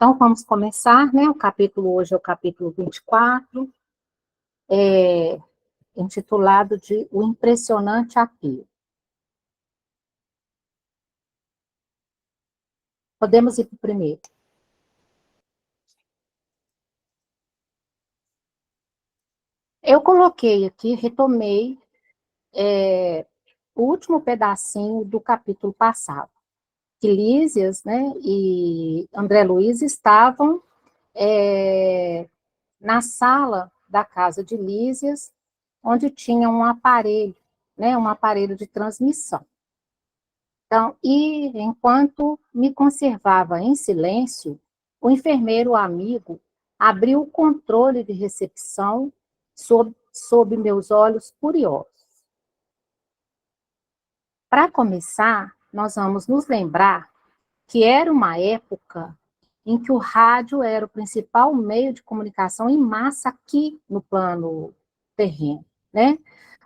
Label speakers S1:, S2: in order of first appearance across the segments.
S1: Então, vamos começar, né? O capítulo hoje é o capítulo 24, intitulado de O Impressionante Apelo. Podemos ir para o primeiro. Eu coloquei aqui, retomei o último pedacinho do capítulo passado, que Lísias, né, e André Luiz estavam na sala da casa de Lísias, onde tinha um aparelho, né, um aparelho de transmissão. Então, e enquanto me conservava em silêncio, o enfermeiro amigo abriu o controle de recepção sob meus olhos curiosos. Para começar, nós vamos nos lembrar que era uma época em que o rádio era o principal meio de comunicação em massa aqui no plano terreno, né?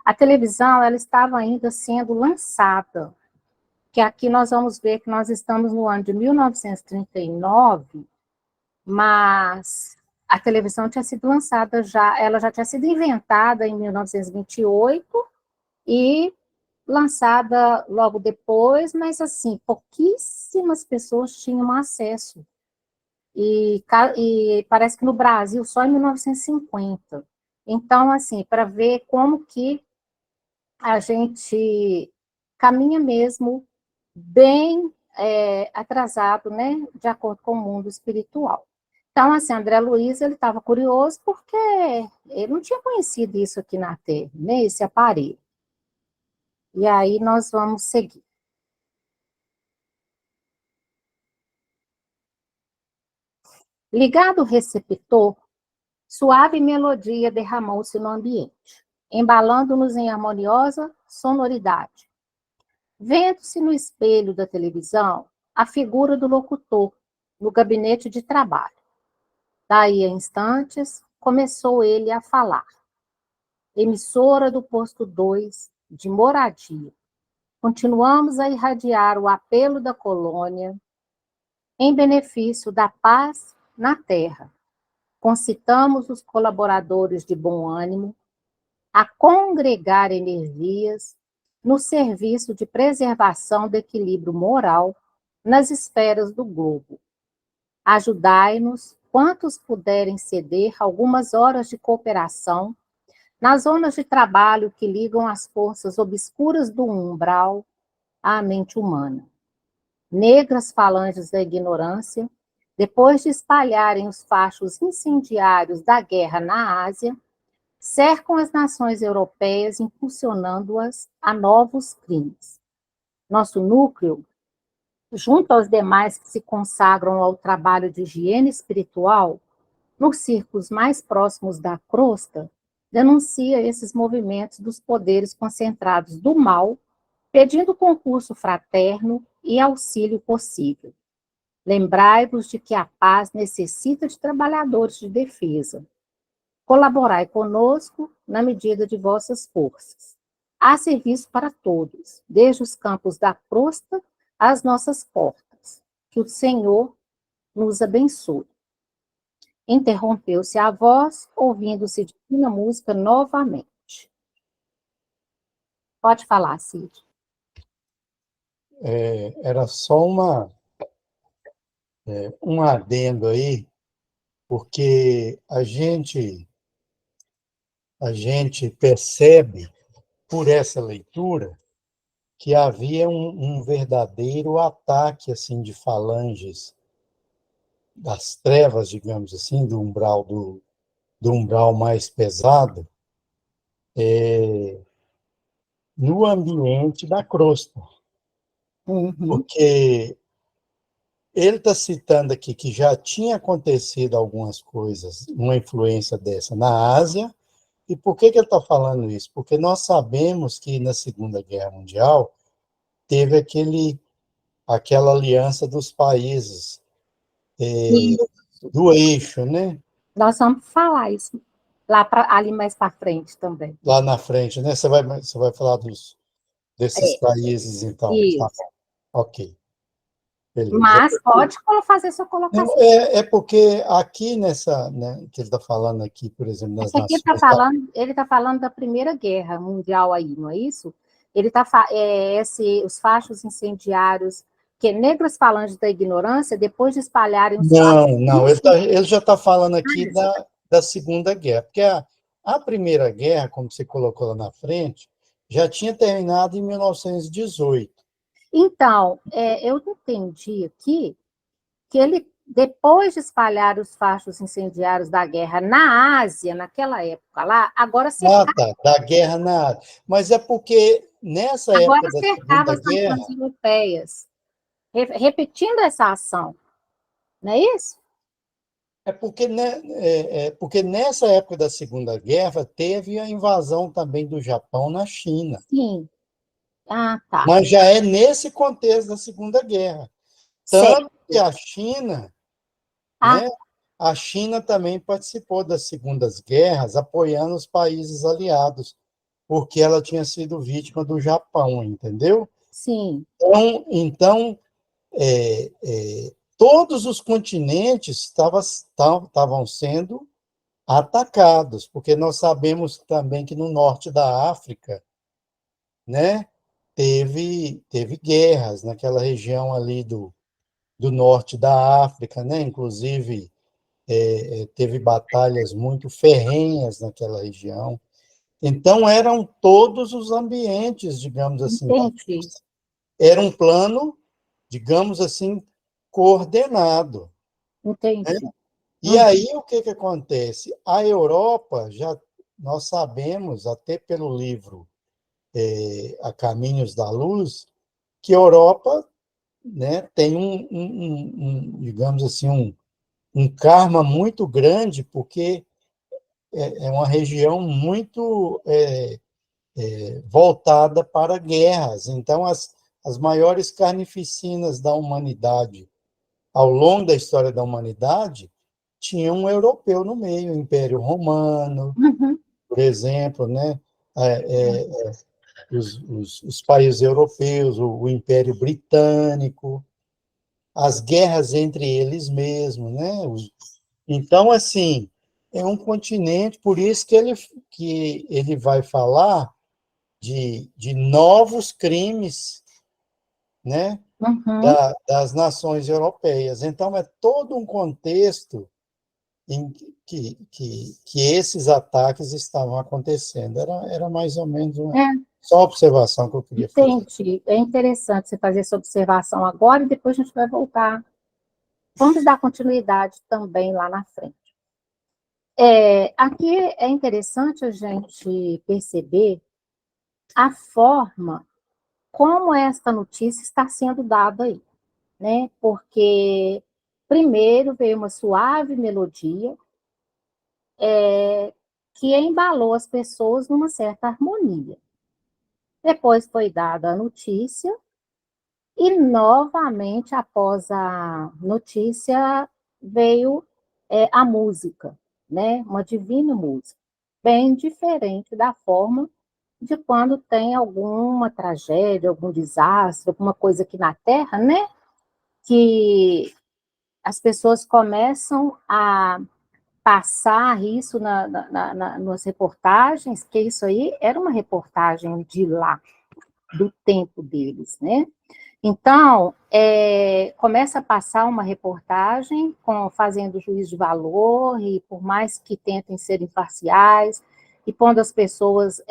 S1: A televisão, ela estava ainda sendo lançada, que aqui nós vamos ver que nós estamos no ano de 1939, mas a televisão tinha sido lançada já, ela já tinha sido inventada em 1928 e lançada logo depois, mas assim, pouquíssimas pessoas tinham acesso. E parece que no Brasil só em 1950. Então, assim, para ver como que a gente caminha mesmo bem atrasado, né, de acordo com o mundo espiritual. Então, assim, André Luiz, ele estava curioso porque ele não tinha conhecido isso aqui na Terra, né, esse aparelho. E aí nós vamos seguir. Ligado o receptor, suave melodia derramou-se no ambiente, embalando-nos em harmoniosa sonoridade. Vendo-se no espelho da televisão a figura do locutor no gabinete de trabalho. Daí a instantes, começou ele a falar. Emissora do posto 2 de Moradia. Continuamos a irradiar o apelo da colônia em benefício da paz na terra. Concitamos os colaboradores de bom ânimo a congregar energias no serviço de preservação do equilíbrio moral nas esferas do globo. Ajudai-nos, quantos puderem ceder algumas horas de cooperação nas zonas de trabalho que ligam as forças obscuras do umbral à mente humana. Negras falanges da ignorância, depois de espalharem os fachos incendiários da guerra na Ásia, cercam as nações europeias, impulsionando-as a novos crimes. Nosso núcleo, junto aos demais que se consagram ao trabalho de higiene espiritual, nos círculos mais próximos da crosta, denuncia esses movimentos dos poderes concentrados do mal, pedindo concurso fraterno e auxílio possível. Lembrai-vos de que a paz necessita de trabalhadores de defesa. Colaborai conosco na medida de vossas forças. Há serviço para todos, desde os campos da crosta às nossas portas. Que o Senhor nos abençoe. Interrompeu-se a voz, ouvindo-se divina música novamente. Pode falar, Cid.
S2: Era só um adendo aí, porque a gente percebe, por essa leitura, que havia um verdadeiro ataque assim, de falanges das trevas, digamos assim, do umbral mais pesado, no ambiente da crosta. Porque ele está citando aqui que já tinha acontecido algumas coisas, uma influência dessa na Ásia. E por que ele está falando isso? Porque nós sabemos que na Segunda Guerra Mundial teve aquela aliança dos países do eixo, né?
S1: Nós vamos falar isso ali mais para frente também.
S2: Lá na frente, né? Você vai falar desses países, então.
S1: Isso.
S2: Tá, ok. beleza.
S1: Mas pode fazer sua
S2: Não,
S1: colocação.
S2: é porque aqui nessa, né, que ele está falando aqui, por exemplo,
S1: É
S2: nas
S1: que aqui
S2: nações,
S1: ele tá falando da Primeira Guerra Mundial aí, não é isso? Ele está os fachos incendiários, que negros falantes da ignorância, depois de espalharem os fachos.
S2: não, ele já está falando aqui da Segunda Guerra, porque a Primeira Guerra, como você colocou lá na frente, já tinha terminado em 1918.
S1: Então, eu entendi aqui que ele, depois de espalhar os fachos incendiários da guerra na Ásia, naquela época lá,
S2: Ah, tá, da guerra na Ásia. Mas é porque nessa época
S1: agora
S2: da
S1: cercava
S2: Segunda
S1: as nações
S2: Guerra,
S1: europeias, repetindo essa ação, não é isso?
S2: é porque, né, porque nessa época da Segunda Guerra teve a invasão também do Japão na China.
S1: Sim. Ah, tá.
S2: Mas já é nesse contexto da Segunda Guerra. Tanto que
S1: Certo.
S2: a China,
S1: Ah,
S2: né, a China também participou das Segundas Guerras, apoiando os países aliados, porque ela tinha sido vítima do Japão, entendeu?
S1: sim.
S2: Então todos os continentes estavam sendo atacados, porque nós sabemos também que no norte da África, né, teve guerras naquela região ali do norte da África, né? Inclusive, teve batalhas muito ferrenhas naquela região. Então, eram todos os ambientes, digamos assim,
S1: Entendi.
S2: era um plano, digamos assim, coordenado, né?
S1: Entendi.
S2: E
S1: Uhum.
S2: aí, o que acontece? A Europa, nós sabemos, até pelo livro A Caminhos da Luz, que a Europa, né, tem digamos assim, um karma muito grande, porque é uma região muito voltada para guerras. Então, as maiores carnificinas da humanidade, ao longo da história da humanidade, tinha um europeu no meio, o Império Romano,
S1: Uhum.
S2: por exemplo, né? Os países europeus, o Império Britânico, as guerras entre eles mesmos, né? Então, assim, é um continente, por isso que ele vai falar de novos crimes, né?
S1: Uhum.
S2: Das nações europeias. Então, é todo um contexto em que esses ataques estavam acontecendo. Era mais ou menos
S1: É,
S2: só uma observação que eu queria fazer.
S1: entendi. É interessante você fazer essa observação agora e depois a gente vai voltar. Vamos dar continuidade também lá na frente. Aqui é interessante a gente perceber a forma como esta notícia está sendo dada aí, né? Porque primeiro veio uma suave melodia que embalou as pessoas numa certa harmonia. Depois foi dada a notícia e novamente após a notícia veio a música, né? Uma divina música, bem diferente da forma de quando tem alguma tragédia, algum desastre, alguma coisa aqui na Terra, né? Que as pessoas começam a passar isso nas reportagens, que isso aí era uma reportagem de lá, do tempo deles, né? Então, começa a passar uma reportagem fazendo juízo de valor, e por mais que tentem ser imparciais, e pondo as pessoas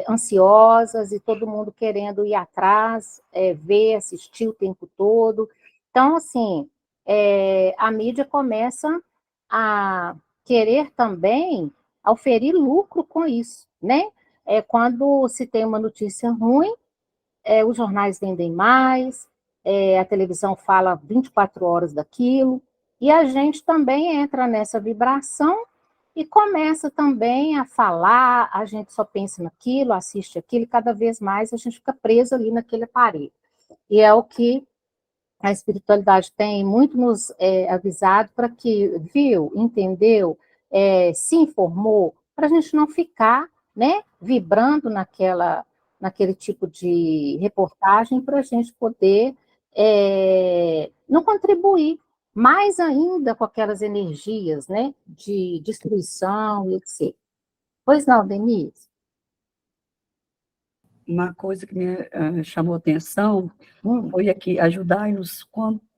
S1: ansiosas, e todo mundo querendo ir atrás, ver, assistir o tempo todo. Então, assim, a mídia começa a querer também oferir lucro com isso, né? Quando se tem uma notícia ruim, os jornais vendem mais, a televisão fala 24 horas daquilo, e a gente também entra nessa vibração e começa também a falar, a gente só pensa naquilo, assiste aquilo, e cada vez mais a gente fica preso ali naquele aparelho. E é o que a espiritualidade tem muito nos avisado para que, viu, entendeu, se informou, para a gente não ficar, né, vibrando naquele tipo de reportagem, para a gente poder não contribuir mais ainda com aquelas energias, né, de destruição e etc. Pois não, Denise?
S3: Uma coisa que me chamou atenção
S1: Hum.
S3: foi aqui, ajudai-nos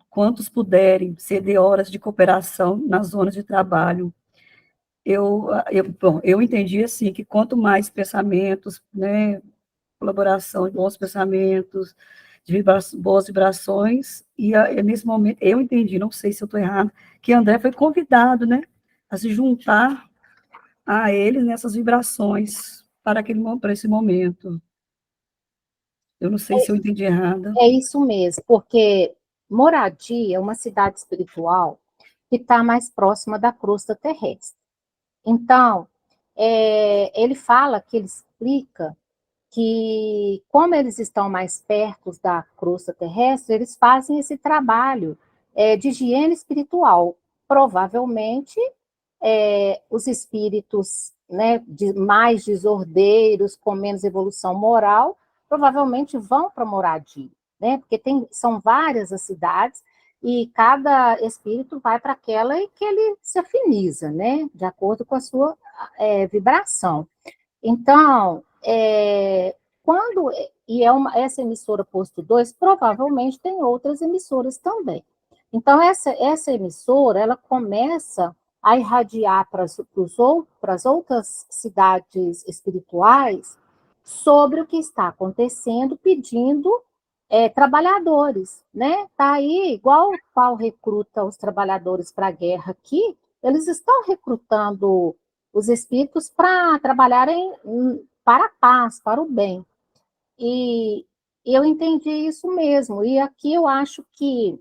S3: quantos puderem, ceder horas de cooperação nas zonas de trabalho. Bom, eu entendi assim, que quanto mais pensamentos, né, colaboração de bons pensamentos, de boas vibrações, e nesse momento, eu entendi, não sei se eu estou errado, que André foi convidado, né, a se juntar a ele nessas vibrações para esse momento. Eu não sei se eu entendi errado.
S1: É isso mesmo, porque Moradia é uma cidade espiritual que está mais próxima da crosta terrestre. Então, ele fala que ele explica que, como eles estão mais perto da crosta terrestre, eles fazem esse trabalho de higiene espiritual. Provavelmente, os espíritos, né, mais desordeiros, com menos evolução moral, provavelmente vão para Moradia, né, porque são várias as cidades, e cada espírito vai para aquela em que ele se afiniza, né, de acordo com a sua vibração. Então, quando, essa emissora Posto 2, provavelmente tem outras emissoras também. Então, essa emissora, ela começa a irradiar para as outras cidades espirituais sobre o que está acontecendo, pedindo trabalhadores, né? Tá aí, igual o qual recruta os trabalhadores para a guerra aqui, eles estão recrutando os espíritos para trabalharem para a paz, para o bem. E eu entendi isso mesmo. E aqui eu acho que,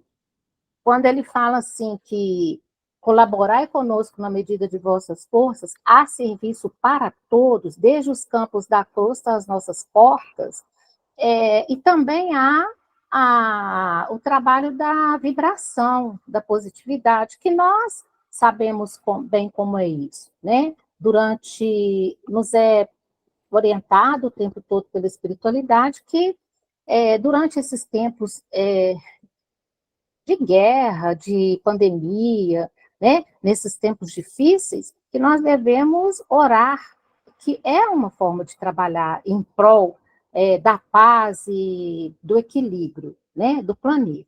S1: quando ele fala assim, que colaborai conosco na medida de vossas forças, há serviço para todos, desde os campos da costa às nossas portas, e também há o trabalho da vibração, da positividade, que nós sabemos bem como é isso, né? Nos é orientado o tempo todo pela espiritualidade que, durante esses tempos de guerra, de pandemia, né, nesses tempos difíceis, que nós devemos orar, que é uma forma de trabalhar em prol da paz e do equilíbrio, né, do planeta.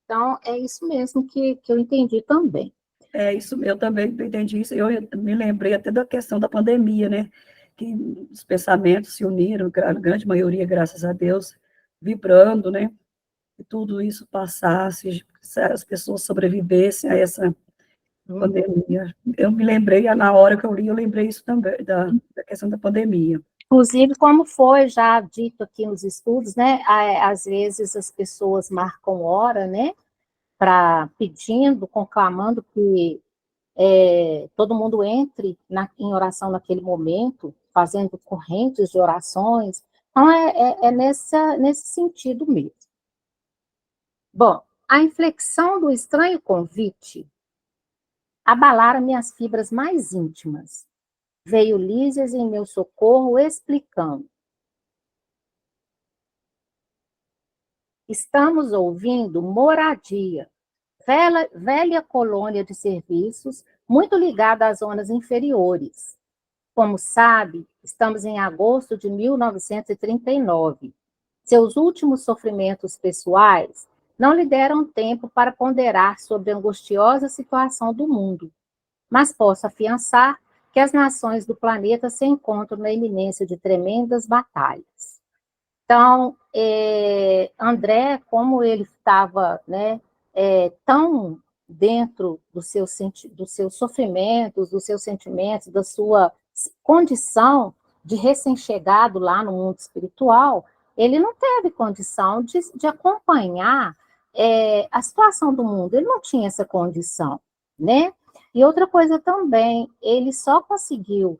S1: Então, é isso mesmo que eu entendi também.
S3: É isso, eu também entendi isso. Eu me lembrei até da questão da pandemia, né? Que os pensamentos se uniram, a grande maioria, graças a Deus, vibrando, né? E tudo isso passasse, as pessoas sobrevivessem a essa pandemia. Eu me lembrei, na hora que eu li, eu lembrei isso também, da questão da pandemia.
S1: Inclusive, como foi já dito aqui nos estudos, né? Às vezes as pessoas marcam hora, né? Pedindo, conclamando que todo mundo entre em oração naquele momento, fazendo correntes de orações. Então, nesse sentido mesmo. Bom, a inflexão do estranho convite abalara minhas fibras mais íntimas. Veio Lísias em meu socorro explicando: estamos ouvindo Moradia, velha colônia de serviços, muito ligada às zonas inferiores. Como sabe, estamos em agosto de 1939. Seus últimos sofrimentos pessoais não lhe deram tempo para ponderar sobre a angustiosa situação do mundo, mas posso afiançar que as nações do planeta se encontram na iminência de tremendas batalhas. Então, André, como ele estava, né, tão dentro dos seus sofrimentos, dos seus sentimentos, da sua condição de recém-chegado lá no mundo espiritual, ele não teve condição de acompanhar a situação do mundo, ele não tinha essa condição, né? E outra coisa também, ele só conseguiu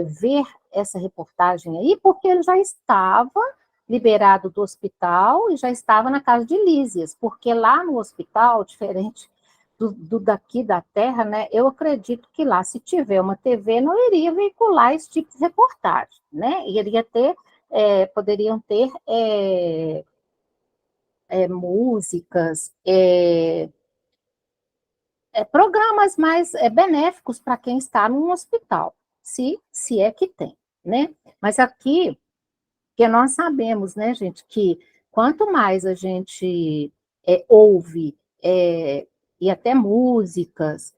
S1: ver essa reportagem aí porque ele já estava liberado do hospital e já estava na casa de Lísias, porque lá no hospital, diferente do daqui da Terra, né, eu acredito que lá, se tiver uma TV, não iria veicular esse tipo de reportagem, né? Poderiam ter músicas, programas mais benéficos para quem está num hospital, se é que tem, né? Mas aqui, que nós sabemos, né, gente, que quanto mais a gente ouve, e até músicas,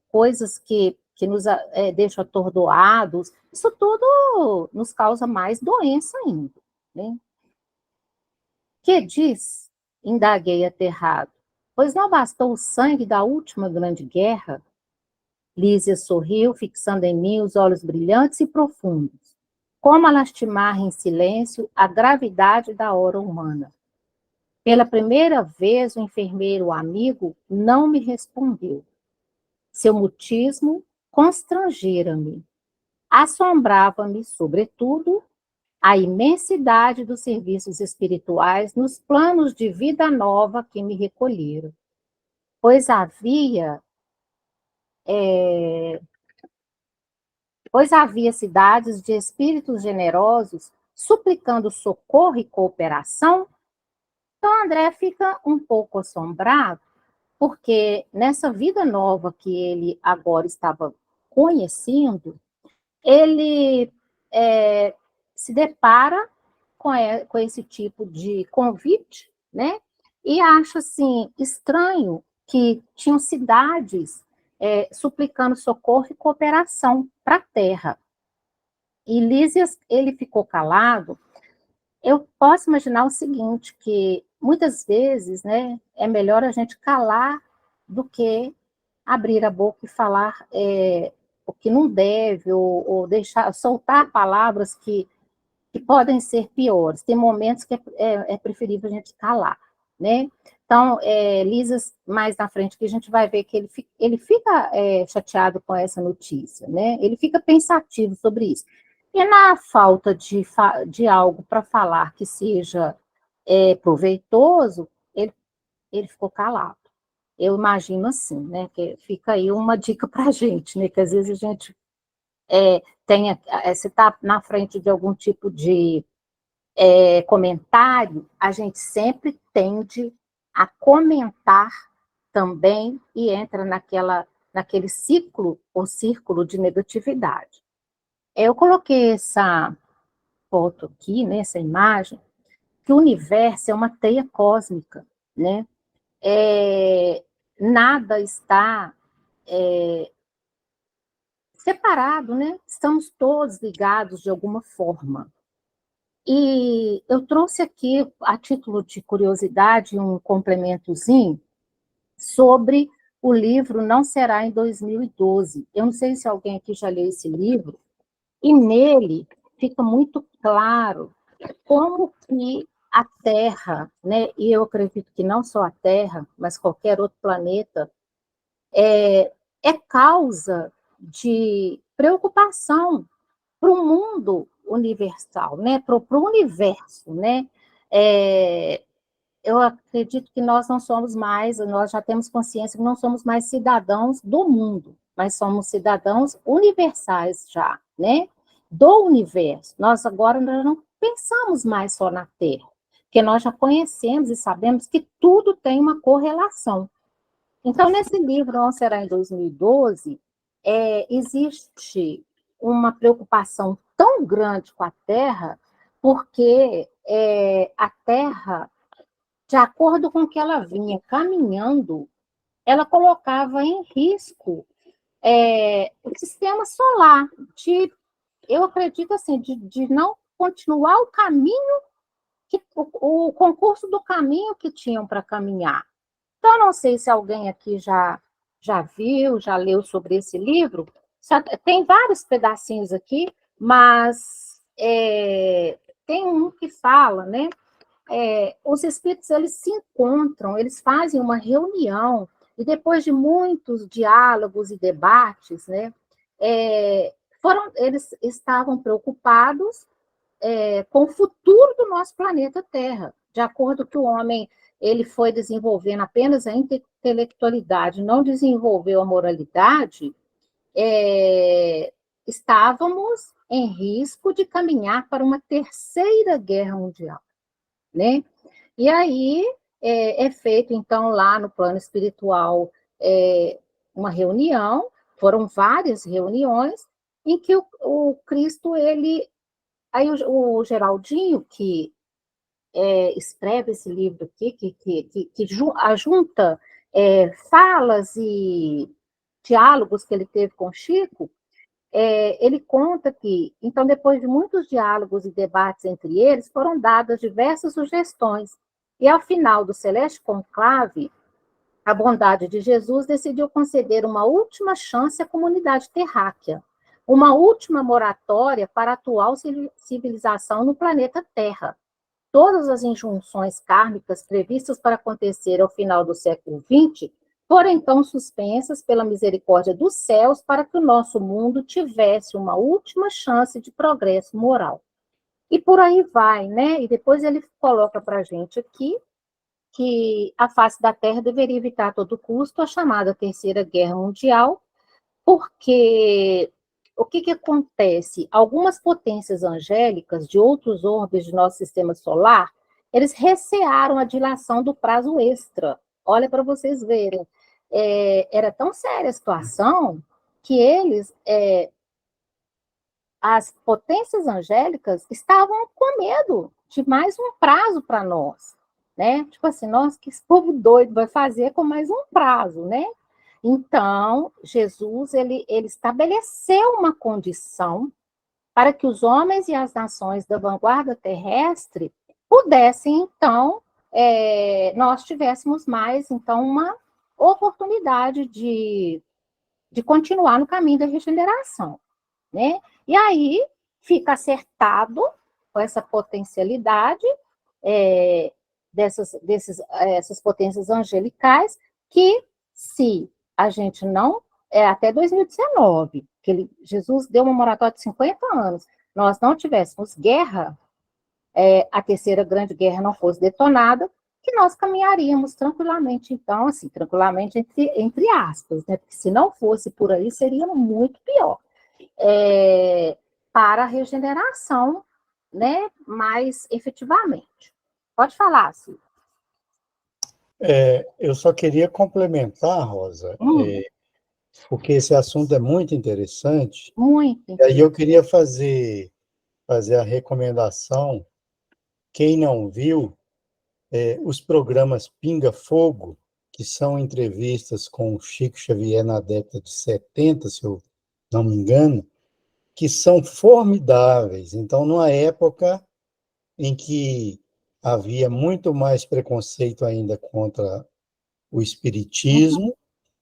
S1: coisas que nos deixam atordoados, isso tudo nos causa mais doença ainda, né? Que diz? Indaguei aterrado. Pois não bastou o sangue da última grande guerra? Lísia sorriu, fixando em mim os olhos brilhantes e profundos. Como a lastimar em silêncio a gravidade da hora humana. Pela primeira vez, o enfermeiro amigo não me respondeu. Seu mutismo constrangera-me. Assombrava-me, sobretudo, a imensidade dos serviços espirituais nos planos de vida nova que me recolheram. Pois havia cidades de espíritos generosos suplicando socorro e cooperação. Então, André fica um pouco assombrado, porque nessa vida nova que ele agora estava conhecendo, ele se depara com esse tipo de convite, né? E acha, assim, estranho que tinham cidades suplicando socorro e cooperação para a Terra. E Lísias, ele ficou calado. Eu posso imaginar o seguinte, que muitas vezes, né, é melhor a gente calar do que abrir a boca e falar o que não deve, ou deixar, soltar palavras que podem ser piores. Tem momentos que é preferível a gente calar, né? Então, Lisas, mais na frente, que a gente vai ver que ele fica chateado com essa notícia, né? Ele fica pensativo sobre isso. E na falta de algo para falar que seja proveitoso, ele ficou calado. Eu imagino assim, né? Que fica aí uma dica para a gente, né? Que às vezes a gente se está na frente de algum tipo de comentário, a gente sempre tende a comentar também e entra naquele ciclo ou círculo de negatividade. Eu coloquei essa foto aqui, né, essa imagem, que o universo é uma teia cósmica, né? Nada está separado, né? Estamos todos ligados de alguma forma. E eu trouxe aqui, a título de curiosidade, um complementozinho sobre o livro Não Será em 2012. Eu não sei se alguém aqui já leu esse livro, e nele fica muito claro como que a Terra, né, e eu acredito que não só a Terra, mas qualquer outro planeta, é causa de preocupação para o mundo universal, né, para o universo, né? Eu acredito que nós não somos mais, nós já temos consciência que não somos mais cidadãos do mundo, mas somos cidadãos universais já, né? Do universo. Nós agora não pensamos mais só na Terra, porque nós já conhecemos e sabemos que tudo tem uma correlação. Então, nesse livro, Não Será em 2012, existe uma preocupação tão grande com a Terra, porque a Terra, de acordo com o que ela vinha caminhando, ela colocava em risco o sistema solar, eu acredito assim, de não continuar o caminho, o concurso do caminho que tinham para caminhar. Então, não sei se alguém aqui já viu, já leu sobre esse livro. Tem vários pedacinhos aqui, mas tem um que fala, né? Os espíritos, eles se encontram, eles fazem uma reunião, e depois de muitos diálogos e debates, né? Eles estavam preocupados com o futuro do nosso planeta Terra, de acordo com que o homem ele foi desenvolvendo apenas a intelectualidade, não desenvolveu a moralidade, estávamos em risco de caminhar para uma terceira guerra mundial, né? E aí é feito, então, lá no plano espiritual, uma reunião, foram várias reuniões, em que o Cristo, aí o Geraldinho, que escreve esse livro aqui, que ajunta falas e diálogos que ele teve com Chico, ele conta que, então, depois de muitos diálogos e debates entre eles, foram dadas diversas sugestões, e ao final do Celeste Conclave, a bondade de Jesus decidiu conceder uma última chance à comunidade terráquea, uma última moratória para a atual civilização no planeta Terra. Todas as injunções kármicas previstas para acontecer ao final do século XX foram então suspensas pela misericórdia dos céus para que o nosso mundo tivesse uma última chance de progresso moral. E por aí vai, né? E depois ele coloca para a gente aqui que a face da Terra deveria evitar a todo custo a chamada Terceira Guerra Mundial, porque o que acontece? Algumas potências angélicas de outros orbes de nosso sistema solar, eles recearam a dilação do prazo extra. Olha para vocês verem. Era tão séria a situação que as potências angélicas estavam com medo de mais um prazo para nós, né? Tipo assim, nossa, que esse povo doido vai fazer com mais um prazo, né? Então, Jesus, ele estabeleceu uma condição para que os homens e as nações da vanguarda terrestre pudessem, então, nós tivéssemos mais, então, uma oportunidade de continuar no caminho da regeneração, né? E aí fica acertado com essa potencialidade essas potências angelicais, que se a gente não, até 2019, que Jesus deu uma moratória de 50 anos, nós não tivéssemos guerra, a terceira grande guerra não fosse detonada, que nós caminharíamos tranquilamente, então, assim, tranquilamente entre aspas, né? Porque se não fosse por aí, seria muito pior. Para a regeneração, né, mais efetivamente. Pode falar, Silvia.
S2: Eu só queria complementar, Rosa, porque esse assunto é muito interessante.
S1: Muito.
S2: E aí eu queria fazer a recomendação, quem não viu, os programas Pinga Fogo, que são entrevistas com o Chico Xavier na década de 70, se eu não me engano, que são formidáveis. Então, numa época em que havia muito mais preconceito ainda contra o espiritismo,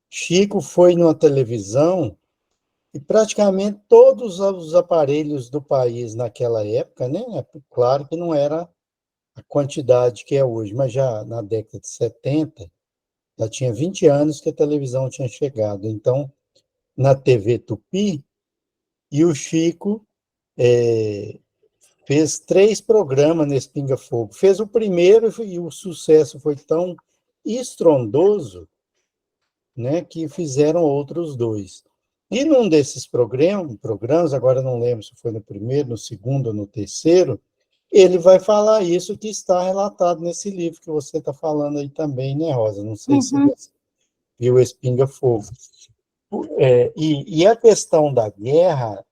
S2: Chico foi numa televisão e praticamente todos os aparelhos do país naquela época, né? Claro que não era a quantidade que é hoje, mas já na década de 70, já tinha 20 anos que a televisão tinha chegado. Então, na TV Tupi, e o Chico fez 3 programas nesse Pinga Fogo. Fez o primeiro e o sucesso foi tão estrondoso, né, que fizeram outros 2. E num desses programas, agora não lembro se foi no primeiro, no segundo ou no terceiro, ele vai falar isso que está relatado nesse livro que você está falando aí também, né, Rosa? Não sei se você viu esse Pinga Fogo. E a questão da guerra,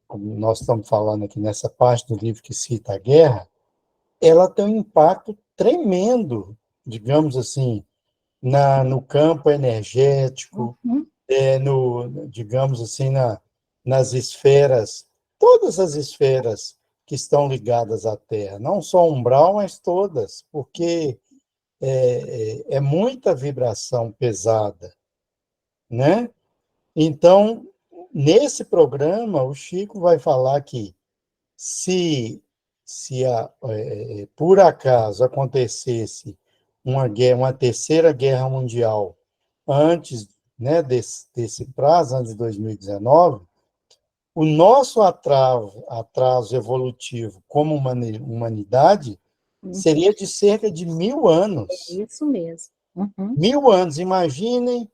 S2: como nós estamos falando aqui nessa parte do livro que cita a guerra, ela tem um impacto tremendo, digamos assim, no campo energético, digamos assim, nas esferas, todas as esferas que estão ligadas à Terra, não só umbral, mas todas, porque é muita vibração pesada, né? Então, nesse programa, o Chico vai falar que se por acaso acontecesse uma terceira guerra mundial antes, né, desse prazo, antes de 2019, o nosso atraso evolutivo como humanidade seria de cerca de 1000 anos.
S1: Isso mesmo.
S2: 1000 anos. Imaginem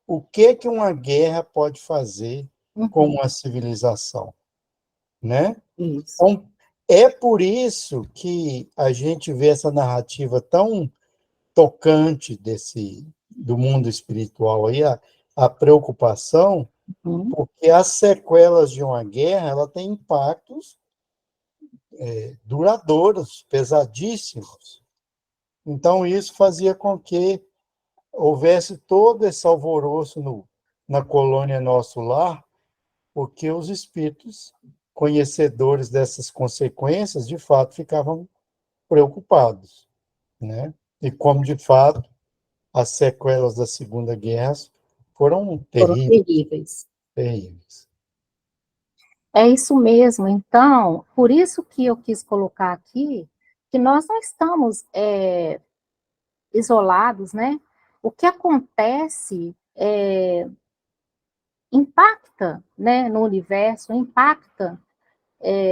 S2: o que uma guerra pode fazer com uma civilização, né?
S1: Isso.
S2: Então, É por isso que a gente vê essa narrativa tão tocante do mundo espiritual aí, a preocupação,
S1: Uhum.
S2: porque as sequelas de uma guerra, ela tem impactos duradouros, pesadíssimos. Então, isso fazia com que houvesse todo esse alvoroço na colônia Nosso Lar, porque os espíritos, conhecedores dessas consequências, de fato, ficavam preocupados, né? E como, de fato, as sequelas da Segunda Guerra foram
S1: Foram
S2: terríveis,
S1: terríveis.
S2: terríveis.
S1: É isso mesmo. Então, por isso que eu quis colocar aqui que nós não estamos isolados, né? O que acontece impacta, né, no universo, impacta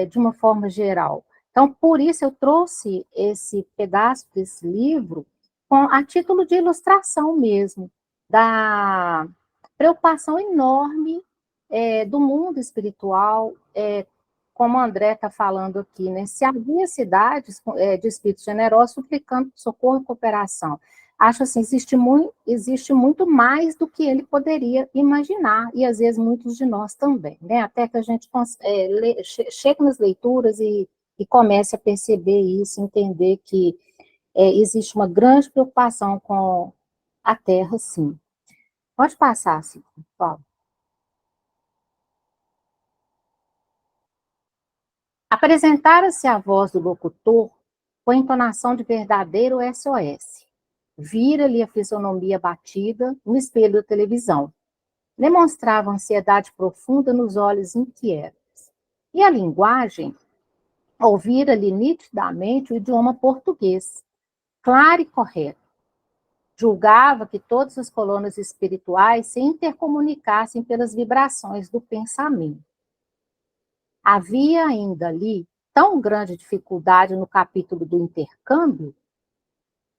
S1: de uma forma geral. Então, por isso eu trouxe esse pedaço desse livro a título de ilustração mesmo, da preocupação enorme do mundo espiritual, como a André está falando aqui, né? Se havia cidades de espíritos generosos suplicando socorro e cooperação. Acho assim, existe muito mais do que ele poderia imaginar, e às vezes muitos de nós também, né? Até que a gente chega nas leituras e comece a perceber isso, entender que existe uma grande preocupação com a Terra, sim. Pode passar, sim, Paulo. Apresentara-se a voz do locutor com entonação de verdadeiro SOS. Vira-lhe a fisionomia batida no espelho da televisão. Demonstrava ansiedade profunda nos olhos inquietos. E a linguagem ouvira-lhe nitidamente o idioma português, claro e correto. Julgava que todas as colunas espirituais se intercomunicassem pelas vibrações do pensamento. Havia ainda ali tão grande dificuldade no capítulo do intercâmbio.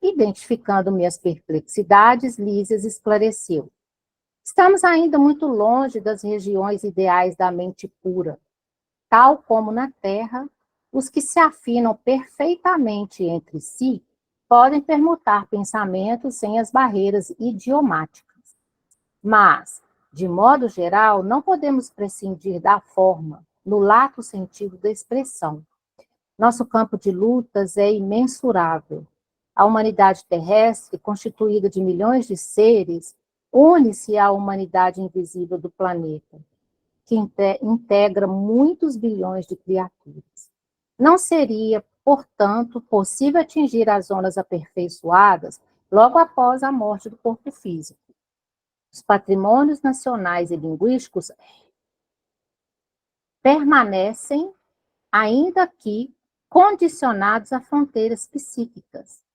S1: Identificando minhas perplexidades, Lísias esclareceu. Estamos ainda muito longe das regiões ideais da mente pura. Tal como na Terra, os que se afinam perfeitamente entre si podem permutar pensamentos sem as barreiras idiomáticas. Mas, de modo geral, não podemos prescindir da forma, no lato sentido da expressão. Nosso campo de lutas é imensurável. A humanidade terrestre, constituída de milhões de seres, une-se à humanidade invisível do planeta, que integra muitos bilhões de criaturas. Não seria, portanto, possível atingir as zonas aperfeiçoadas logo após a morte do corpo físico. Os patrimônios nacionais e linguísticos permanecem, ainda que condicionados a fronteiras psíquicas.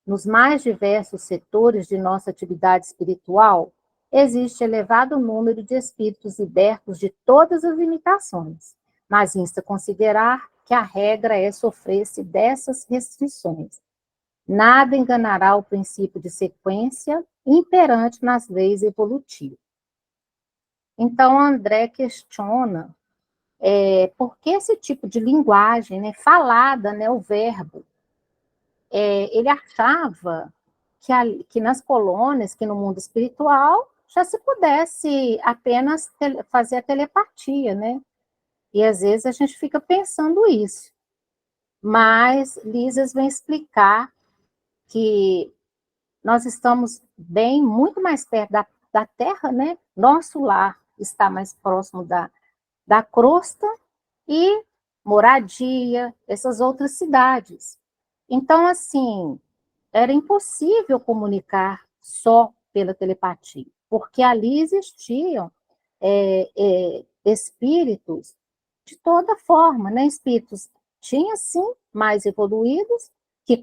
S1: Nos mais diversos setores de nossa atividade espiritual, existe elevado número de espíritos libertos de todas as limitações, mas insta considerar que a regra é sofrer-se dessas restrições. Nada enganará o princípio de sequência imperante nas leis evolutivas. Então, André questiona por que esse tipo de linguagem, né, falada, né, o verbo, ele achava que nas colônias, que no mundo espiritual, já se pudesse apenas fazer a telepatia, né? E às vezes a gente fica pensando isso. Mas Lísias vem explicar que nós estamos bem, muito mais perto da Terra, né? Nosso lar está mais próximo da crosta e moradia, essas outras cidades. Então, assim, era impossível comunicar só pela telepatia, porque ali existiam espíritos de toda forma, né? Espíritos tinha sim mais evoluídos que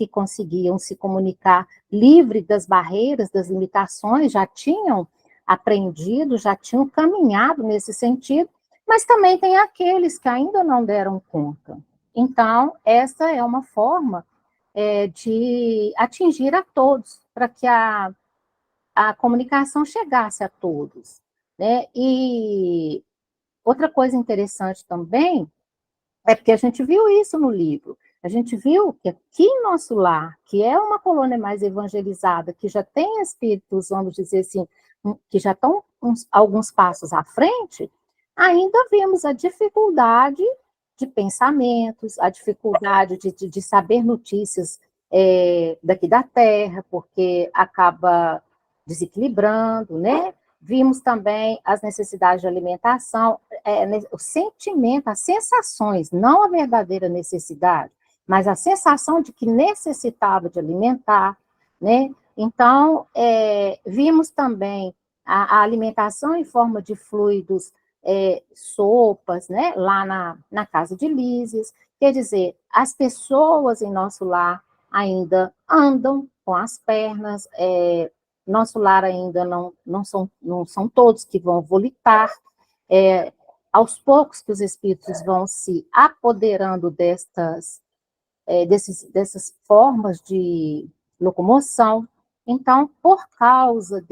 S1: conseguiam se comunicar livre das barreiras, das limitações, já tinham aprendido, já tinham caminhado nesse sentido, mas também tem aqueles que ainda não deram conta. Então, essa é uma forma de atingir a todos, para que a comunicação chegasse a todos, né? E outra coisa interessante também É porque a gente viu isso no livro. A gente viu que aqui em Nosso Lar, que é uma colônia mais evangelizada, que já tem espíritos, vamos dizer assim, que já estão alguns passos à frente, ainda vimos a dificuldade de pensamentos, a dificuldade de saber notícias daqui da Terra, porque acaba desequilibrando, né? Vimos também as necessidades de alimentação, o sentimento, as sensações, não a verdadeira necessidade, mas a sensação de que necessitava de alimentar, né? Então, vimos também a alimentação em forma de fluidos, sopas, né? Lá na casa de Lísias. Quer dizer, as pessoas em Nosso Lar ainda andam com as pernas, Nosso Lar ainda não são todos que vão volitar, aos poucos que os espíritos vão se apoderando dessas formas de locomoção. Então, por causa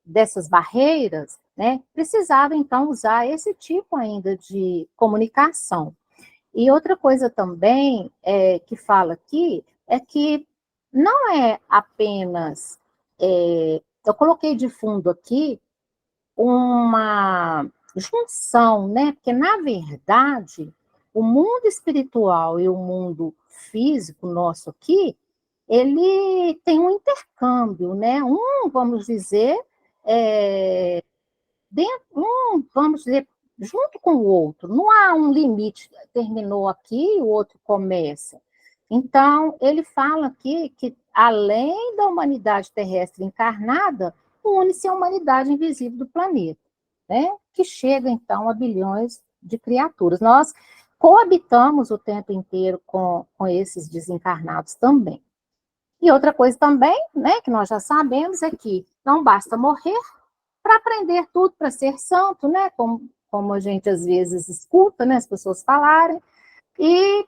S1: dessas barreiras, né, precisava, então, usar esse tipo ainda de comunicação. E outra coisa também que fala aqui é que não é apenas. Eu coloquei de fundo aqui uma junção, né? Porque, na verdade, o mundo espiritual e o mundo físico nosso aqui, ele tem um intercâmbio, né? Vamos dizer, vamos dizer, junto com o outro. Não há um limite, terminou aqui, o outro começa. Então, ele fala aqui que, além da humanidade terrestre encarnada, une-se a humanidade invisível do planeta, né? Que chega, então, a bilhões de criaturas. Nós coabitamos o tempo inteiro com esses desencarnados também. E outra coisa também, né, que nós já sabemos, é que não basta morrer para aprender tudo, para ser santo, né? Como a gente às vezes escuta, né, as pessoas falarem, e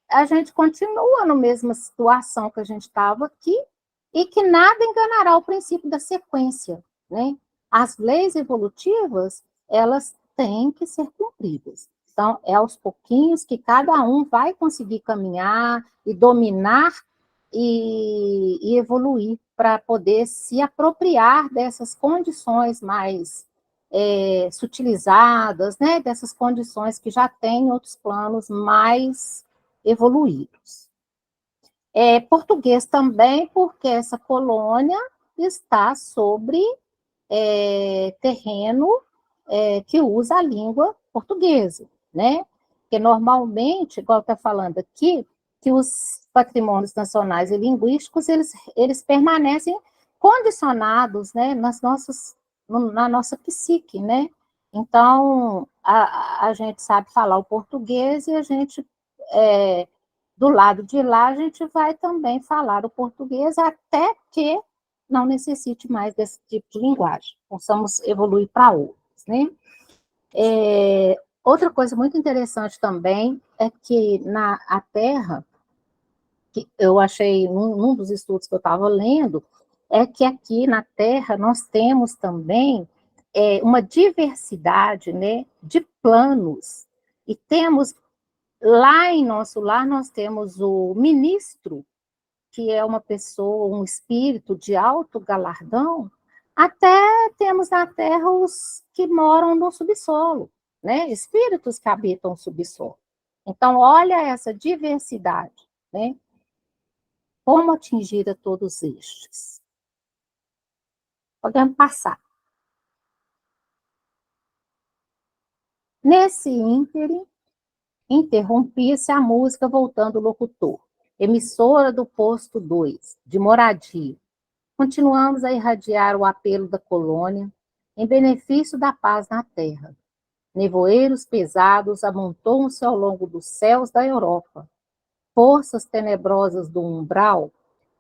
S1: a gente continua na mesma situação que a gente estava aqui, e que nada enganará o princípio da sequência, né? As leis evolutivas, elas têm que ser cumpridas. Então, é aos pouquinhos que cada um vai conseguir caminhar e dominar e evoluir para poder se apropriar dessas condições mais sutilizadas, né, dessas condições que já têm outros planos mais evoluídos. Português também, porque essa colônia está sobre terreno que usa a língua portuguesa, né? Porque normalmente, igual está falando aqui, que os patrimônios nacionais e linguísticos, eles permanecem condicionados, né, na nossa psique, né? Então, a gente sabe falar o português e a gente, do lado de lá, a gente vai também falar o português até que não necessite mais desse tipo de linguagem. Possamos evoluir para outros, né? Outra coisa muito interessante também é que a Terra, que eu achei num dos estudos que eu estava lendo, é que aqui na Terra nós temos também uma diversidade, né, de planos. E temos, lá em Nosso Lar, nós temos o ministro, que é uma pessoa, um espírito de alto galardão, até temos na Terra os que moram no subsolo, né? Espíritos que habitam o subsolo. Então, olha essa diversidade, né? Como atingir a todos estes? Podemos passar. Nesse ínterim, interrompia-se a música voltando o locutor. Emissora do posto 2, de Moradia. Continuamos a irradiar o apelo da colônia em benefício da paz na terra. Nevoeiros pesados amontoam-se ao longo dos céus da Europa. Forças tenebrosas do umbral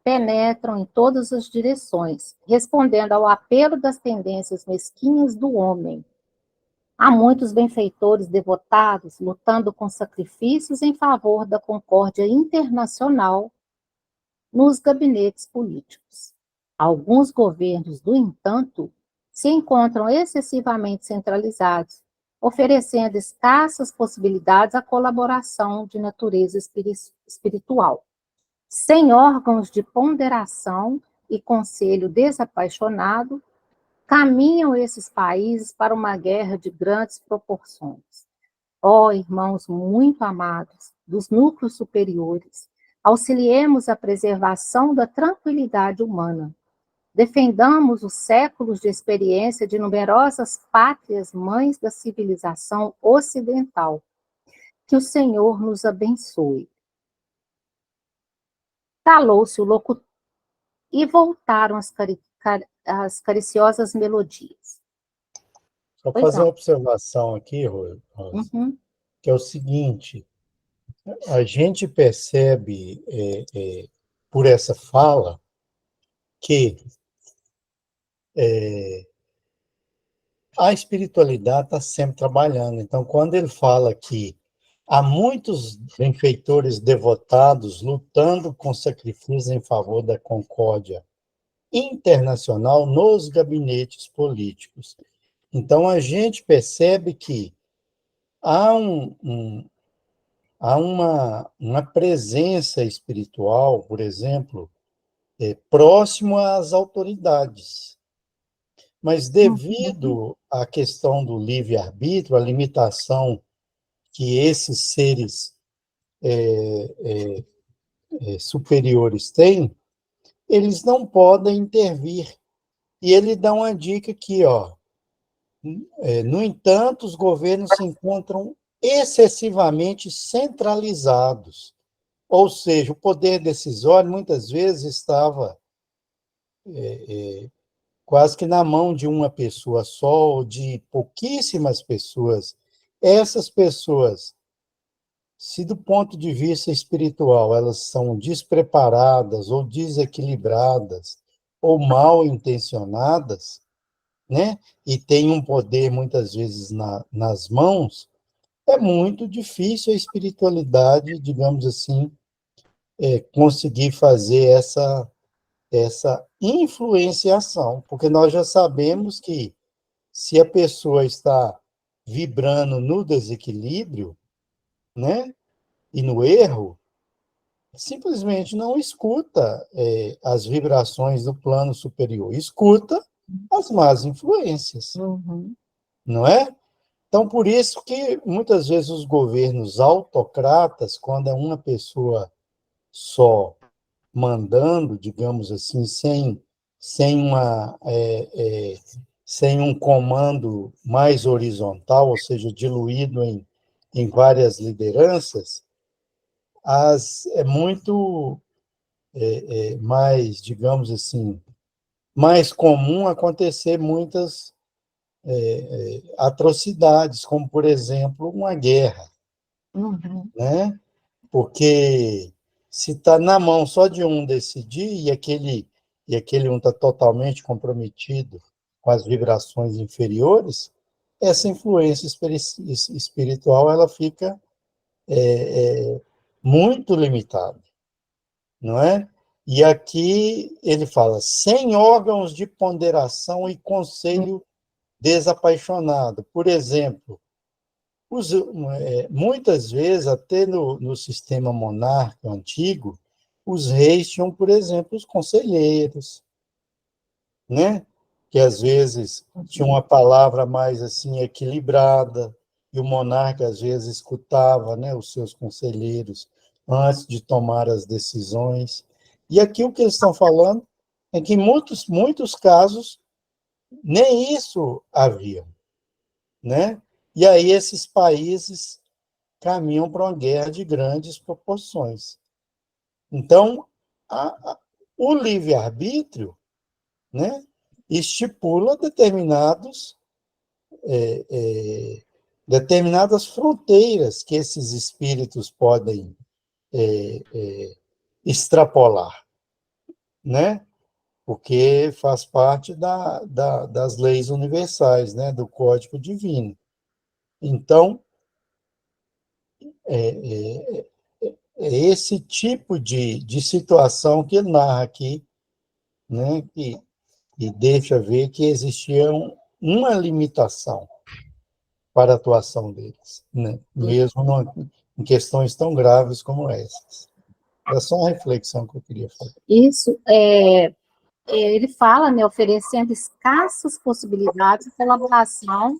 S1: penetram em todas as direções, respondendo ao apelo das tendências mesquinhas do homem. Há muitos benfeitores devotados lutando com sacrifícios em favor da concórdia internacional nos gabinetes políticos. Alguns governos, no entanto, se encontram excessivamente centralizados oferecendo escassas possibilidades à colaboração de natureza espiritual. Sem órgãos de ponderação e conselho desapaixonado, caminham esses países para uma guerra de grandes proporções. Ó, irmãos muito amados, dos núcleos superiores, auxiliemos a preservação da tranquilidade humana. Defendamos os séculos de experiência de numerosas pátrias mães da civilização ocidental. Que o Senhor nos abençoe. Calou-se o locutor e voltaram as cariciosas melodias.
S2: Só
S1: Pois
S2: fazer
S1: não.
S2: uma observação aqui, Rosa,
S1: Uhum.
S2: que é o seguinte: a gente percebe, por essa fala, que a espiritualidade está sempre trabalhando. Então, quando ele fala que há muitos benfeitores devotados lutando com sacrifício em favor da concórdia internacional nos gabinetes políticos. Então, a gente percebe que há, há uma presença espiritual, por exemplo, próximo às autoridades. Mas devido à questão do livre-arbítrio, a limitação que esses seres superiores têm, eles não podem intervir. E ele dá uma dica aqui, ó. No entanto, os governos se encontram excessivamente centralizados, ou seja, o poder decisório muitas vezes estava quase que na mão de uma pessoa só, ou de pouquíssimas pessoas. Essas pessoas, se do ponto de vista espiritual elas são despreparadas ou desequilibradas ou mal intencionadas, né? E têm um poder muitas vezes nas mãos, é muito difícil a espiritualidade, digamos assim, conseguir fazer essa influenciação, porque nós já sabemos que se a pessoa está vibrando no desequilíbrio, né, e no erro, simplesmente não escuta as vibrações do plano superior, escuta as más influências,
S1: Uhum.
S2: não é? Então, por isso que muitas vezes os governos autocratas, quando é uma pessoa só mandando, digamos assim, sem, uma, sem um comando mais horizontal, ou seja, diluído em várias lideranças, é muito mais, digamos assim, mais comum acontecer muitas atrocidades, como, por exemplo, uma guerra,
S1: Uhum.
S2: né? Porque se está na mão só de um decidir e aquele um está totalmente comprometido com as vibrações inferiores, essa influência espiritual ela fica muito limitada, não é? E aqui ele fala, sem órgãos de ponderação e conselho desapaixonado. Por exemplo, muitas vezes, até no sistema monárquico antigo, os reis tinham, por exemplo, os conselheiros, né? Que às vezes tinham uma palavra mais assim equilibrada, e o monarca às vezes escutava, né, os seus conselheiros antes de tomar as decisões. E aqui o que eles estão falando é que em muitos casos nem isso havia, né? E aí esses países caminham para uma guerra de grandes proporções. Então, o livre-arbítrio, né, estipula determinadas fronteiras que esses espíritos podem extrapolar, né? Porque faz parte das leis universais, né, do Código Divino. Então, é esse tipo de situação que ele narra aqui, né, e deixa ver que existia uma limitação para a atuação deles, né? Mesmo em questões tão graves como essas. É só uma reflexão que eu queria fazer.
S1: Isso, ele fala, né, oferecendo escassas possibilidades de colaboração.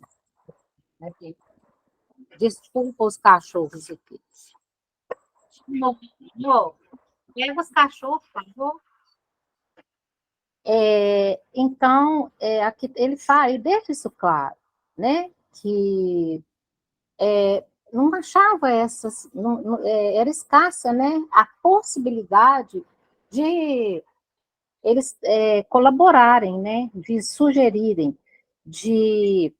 S1: Desculpa os cachorros aqui. Não, pega os cachorros, por favor. Então, aqui ele fala, ele deixa isso claro, né, que não achava essas, era escassa, né, a possibilidade de eles colaborarem, né, de sugerirem, de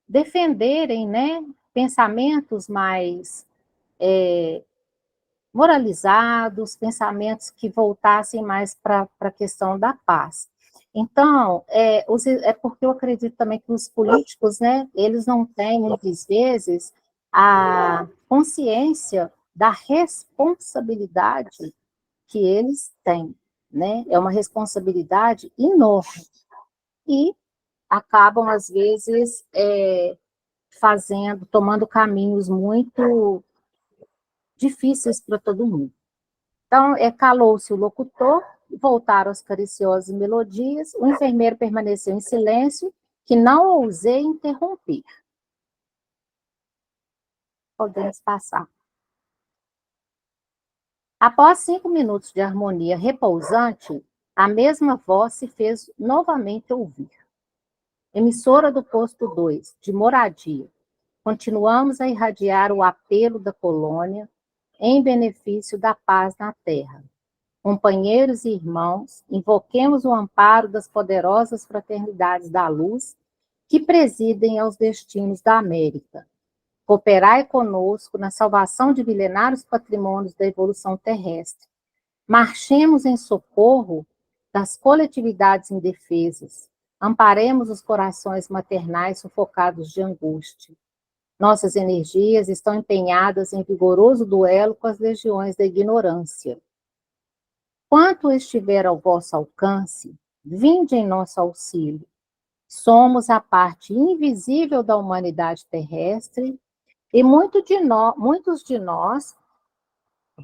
S1: defenderem, né, pensamentos mais moralizados, pensamentos que voltassem mais para a questão da paz. Então, é porque eu acredito também que os políticos, né, eles não têm, muitas vezes, a consciência da responsabilidade que eles têm, né? É uma responsabilidade enorme. E acabam, às vezes, tomando caminhos muito difíceis para todo mundo. Então, calou-se o locutor, voltaram as cariciosas melodias, o enfermeiro permaneceu em silêncio, que não ousei interromper. Podemos passar. Após 5 minutos de harmonia repousante, a mesma voz se fez novamente ouvir. Emissora do posto 2, de moradia. Continuamos a irradiar o apelo da colônia em benefício da paz na terra. Companheiros e irmãos, invoquemos o amparo das poderosas fraternidades da luz que presidem aos destinos da América. Cooperai conosco na salvação de milenários patrimônios da evolução terrestre. Marchemos em socorro das coletividades indefesas. Amparemos os corações maternais sufocados de angústia. Nossas energias estão empenhadas em vigoroso duelo com as legiões da ignorância. Quanto estiver ao vosso alcance, vinde em nosso auxílio. Somos a parte invisível da humanidade terrestre e muitos de nós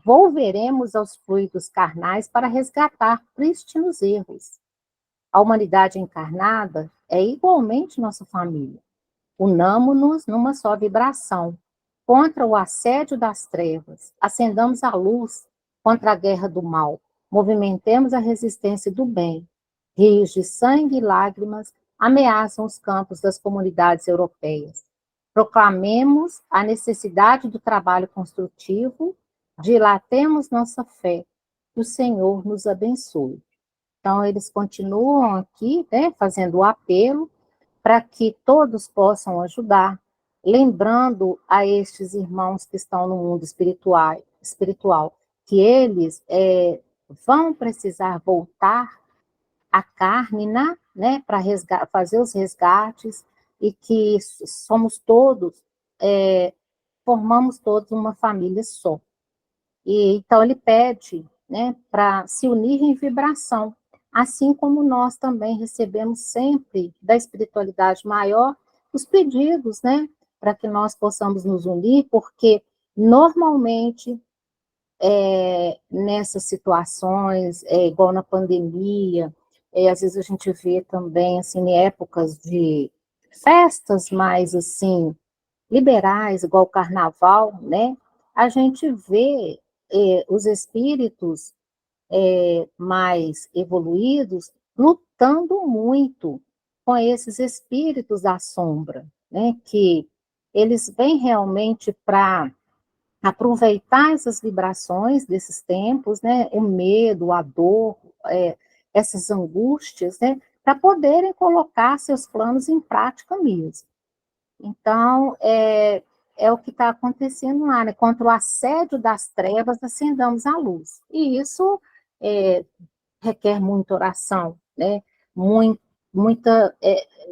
S1: volveremos aos fluidos carnais para resgatar prístinos erros. A humanidade encarnada é igualmente nossa família. Unamo-nos numa só vibração, contra o assédio das trevas. Acendamos a luz contra a guerra do mal. Movimentemos a resistência do bem. Rios de sangue e lágrimas ameaçam os campos das comunidades europeias. Proclamemos a necessidade do trabalho construtivo, dilatemos nossa fé, que o Senhor nos abençoe. Então, eles continuam aqui, né, fazendo o apelo para que todos possam ajudar, lembrando a estes irmãos que estão no mundo espiritual que eles vão precisar voltar à carne, né, para fazer os resgates, e que somos todos, formamos todos uma família só. E então ele pede, né, para se unir em vibração, assim como nós também recebemos sempre da espiritualidade maior os pedidos, né, para que nós possamos nos unir, porque normalmente nessas situações, igual na pandemia, às vezes a gente vê também, assim, em épocas de festas mais, assim, liberais, igual o carnaval, né, a gente vê os espíritos mais evoluídos lutando muito com esses espíritos da sombra, né, que eles vêm realmente para aproveitar essas vibrações desses tempos, né, o medo, a dor, essas angústias, né, para poderem colocar seus planos em prática mesmo. Então, é o que está acontecendo lá, né? Contra o assédio das trevas, acendamos a luz. E isso requer muita oração, né?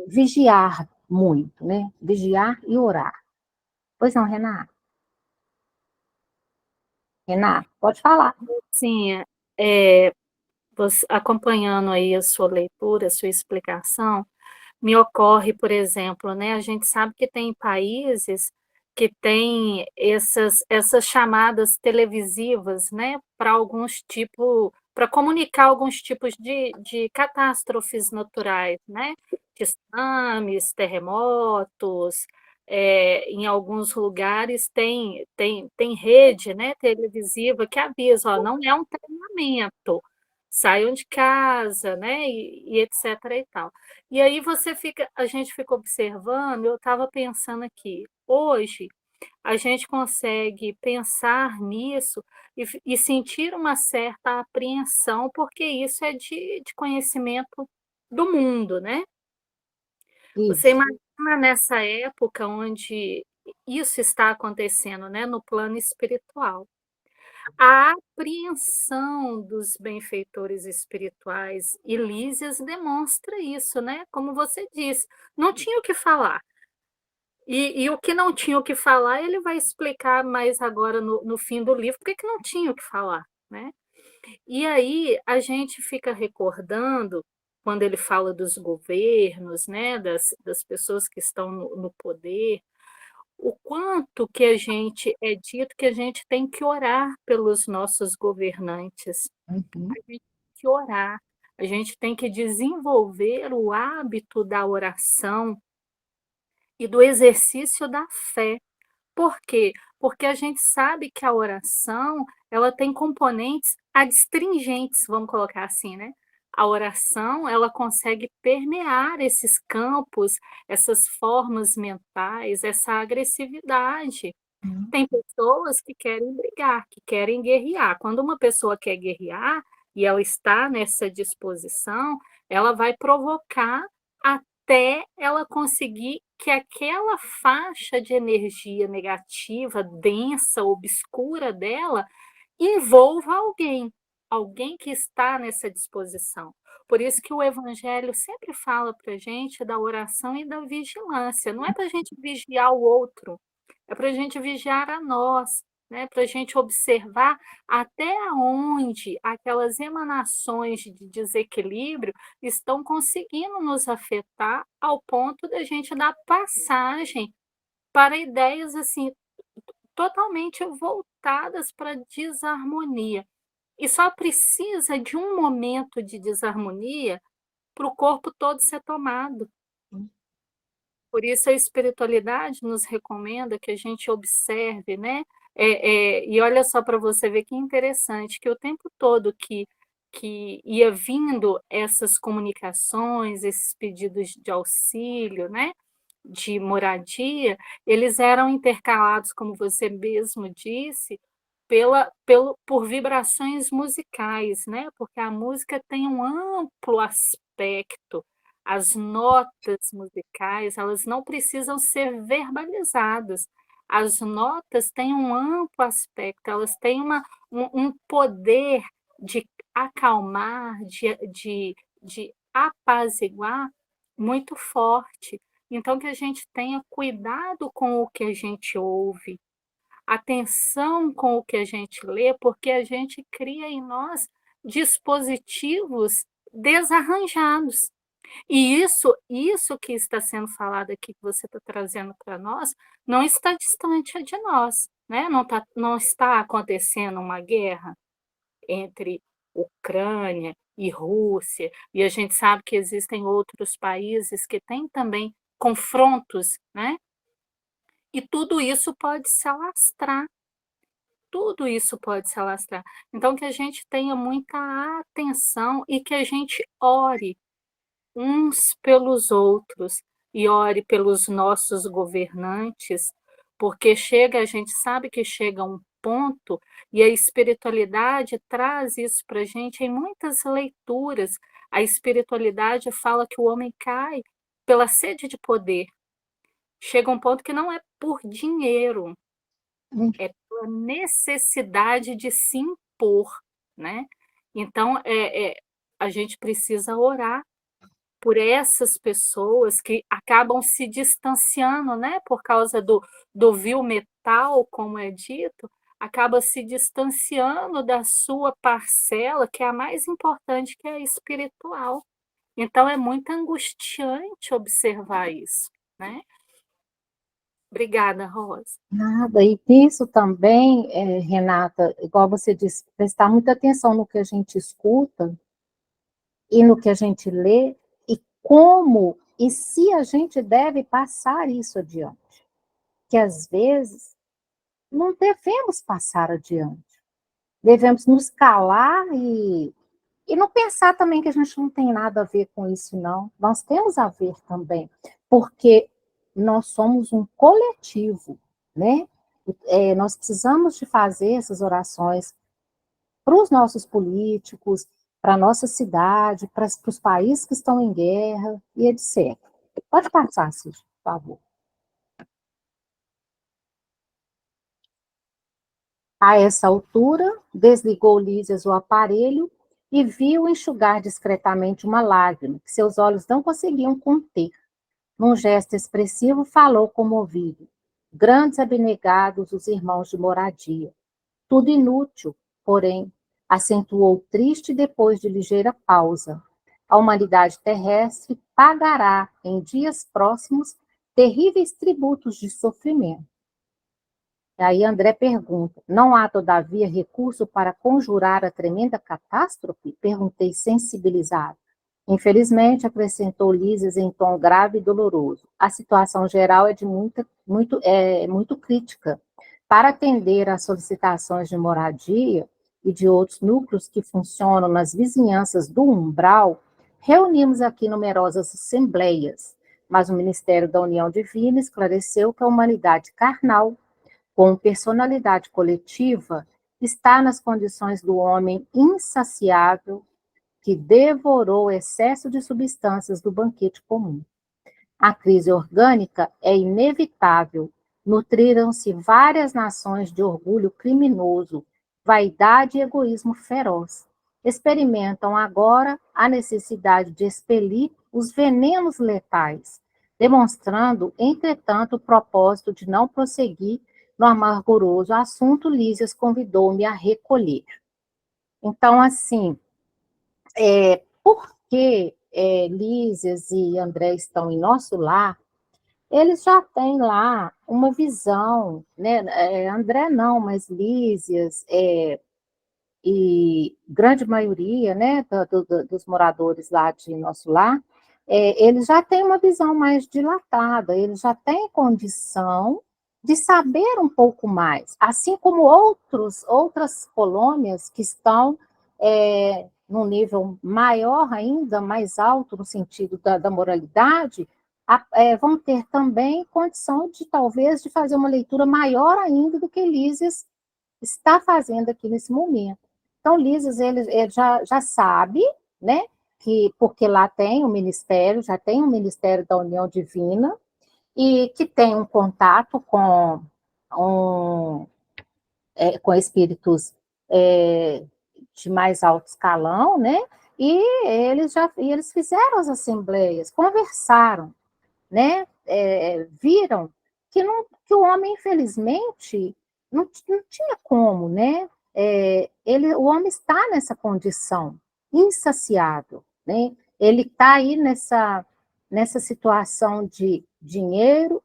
S1: Vigiar muito, né? Vigiar e orar. Pois não, Renata? Renata, pode falar.
S4: Sim, acompanhando aí a sua leitura, a sua explicação,
S1: me ocorre, por exemplo, né, a gente sabe que tem países que têm essas chamadas televisivas, né, para alguns tipos, para comunicar alguns tipos de catástrofes naturais, né, tsunamis, terremotos, em alguns lugares tem rede, né, televisiva que avisa: "Ó, não é um treinamento, saiam de casa", né, e etcétera e tal. E aí a gente fica observando, eu estava pensando aqui, hoje a gente consegue pensar nisso e sentir uma certa apreensão, porque isso é de conhecimento do mundo, né. Você
S2: Isso.
S1: imagina nessa época onde isso está acontecendo, né, no plano espiritual. A apreensão dos benfeitores espirituais e Lísias demonstra isso, né, como você disse, não tinha o que falar. E o que não tinha o que falar, ele vai explicar mais agora no fim do livro, porque que não tinha o que falar, né. E aí a gente fica recordando, quando ele fala dos governos, né, das pessoas que estão no poder, o quanto que a gente é dito que a gente tem que orar pelos nossos governantes. A
S2: Uhum.
S1: gente tem que orar, a gente tem que desenvolver o hábito da oração e do exercício da fé. Por quê? Porque a gente sabe que a oração, ela tem componentes adstringentes, vamos colocar assim, né. A oração, ela consegue permear esses campos, essas formas mentais, essa agressividade.
S2: Uhum.
S1: Tem pessoas que querem brigar, que querem guerrear. Quando uma pessoa quer guerrear, e ela está nessa disposição, ela vai provocar até ela conseguir que aquela faixa de energia negativa, densa, obscura dela, envolva alguém, alguém que está nessa disposição. Por isso que o evangelho sempre fala para a gente da oração e da vigilância, não é para a gente vigiar o outro, é para a gente vigiar a nós, né? Para a gente observar até onde aquelas emanações de desequilíbrio estão conseguindo nos afetar ao ponto da gente dar passagem para ideias assim totalmente voltadas para a desarmonia. E só precisa de um momento de desarmonia para o corpo todo ser tomado. Por isso a espiritualidade nos recomenda que a gente observe, né, e olha só para você ver que interessante, que o tempo todo que ia vindo essas comunicações, esses pedidos de auxílio, né, de moradia, eles eram intercalados, como você mesmo disse, por vibrações musicais, né, porque a música tem um amplo aspecto, as notas musicais, elas não precisam ser verbalizadas, as notas têm um amplo aspecto, elas têm um poder de acalmar, de apaziguar muito forte. Então que a gente tenha cuidado com o que a gente ouve, atenção com o que a gente lê, porque a gente cria em nós dispositivos desarranjados. E isso que está sendo falado aqui, que você está trazendo para nós, não está distante de nós, né, não está acontecendo uma guerra entre Ucrânia e Rússia, e a gente sabe que existem outros países que têm também confrontos, né, e tudo isso pode se alastrar, tudo isso pode se alastrar. Então que a gente tenha muita atenção e que a gente ore uns pelos outros e ore pelos nossos governantes, porque a gente sabe que chega um ponto, e a espiritualidade traz isso para a gente em muitas leituras. A espiritualidade fala que o homem cai pela sede de poder. Chega um ponto que não é por dinheiro, é pela necessidade de se impor, né. Então, a gente precisa orar por essas pessoas que acabam se distanciando, né, por causa do vil metal, como é dito, acaba se distanciando da sua parcela, que é a mais importante, que é a espiritual.
S4: Então é muito angustiante observar isso, né. Obrigada, Rosa.
S1: Nada, e isso também, Renata, igual você disse, prestar muita atenção no que a gente escuta e no que a gente lê, e como, e se a gente deve passar isso adiante. Que às vezes não devemos passar adiante. Devemos nos calar e não pensar também que a gente não tem nada a ver com isso, não. Nós temos a ver também, porque nós somos um coletivo, né? Nós precisamos de fazer essas orações para os nossos políticos, para a nossa cidade, para os países que estão em guerra e etc. Pode passar, Cid, por favor. A essa altura, desligou Lísias o aparelho e viu enxugar discretamente uma lágrima que seus olhos não conseguiam conter. Num gesto expressivo, falou comovido. Grandes abnegados os irmãos de moradia. Tudo inútil, porém, acentuou triste depois de ligeira pausa. A humanidade terrestre pagará, em dias próximos, terríveis tributos de sofrimento. Aí André pergunta: não há, todavia, recurso para conjurar a tremenda catástrofe? Perguntei sensibilizado. Infelizmente, acrescentou Lises em tom grave e doloroso. A situação geral é muito crítica. Para atender às solicitações de moradia e de outros núcleos que funcionam nas vizinhanças do umbral, reunimos aqui numerosas assembleias, mas o Ministério da União Divina esclareceu que a humanidade carnal, com personalidade coletiva, está nas condições do homem insaciável que devorou o excesso de substâncias do banquete comum. A crise orgânica é inevitável. Nutriram-se várias nações de orgulho criminoso, vaidade e egoísmo feroz. Experimentam agora a necessidade de expelir os venenos letais, demonstrando, entretanto, o propósito de não prosseguir no amarguroso assunto. Lísias convidou-me a recolher. Então, assim, porque Lísias e André estão em nosso lar, eles já têm lá uma visão, né? André não, mas Lísias e grande maioria, né, dos moradores lá de nosso lar, eles já têm uma visão mais dilatada, eles já têm condição de saber um pouco mais, assim como outras colônias que estão num nível maior ainda, mais alto no sentido da moralidade, vão ter também condição de, talvez, de fazer uma leitura maior ainda do que Lísias está fazendo aqui nesse momento. Então, Lísias, ele já sabe, né, porque lá tem um ministério, já tem um ministério da União Divina, e que tem um contato com espíritos de mais alto escalão, né, e eles fizeram as assembleias, conversaram, né, viram que o homem, infelizmente, não tinha como, né? O homem está nessa condição insaciável, né? Ele está aí nessa situação de dinheiro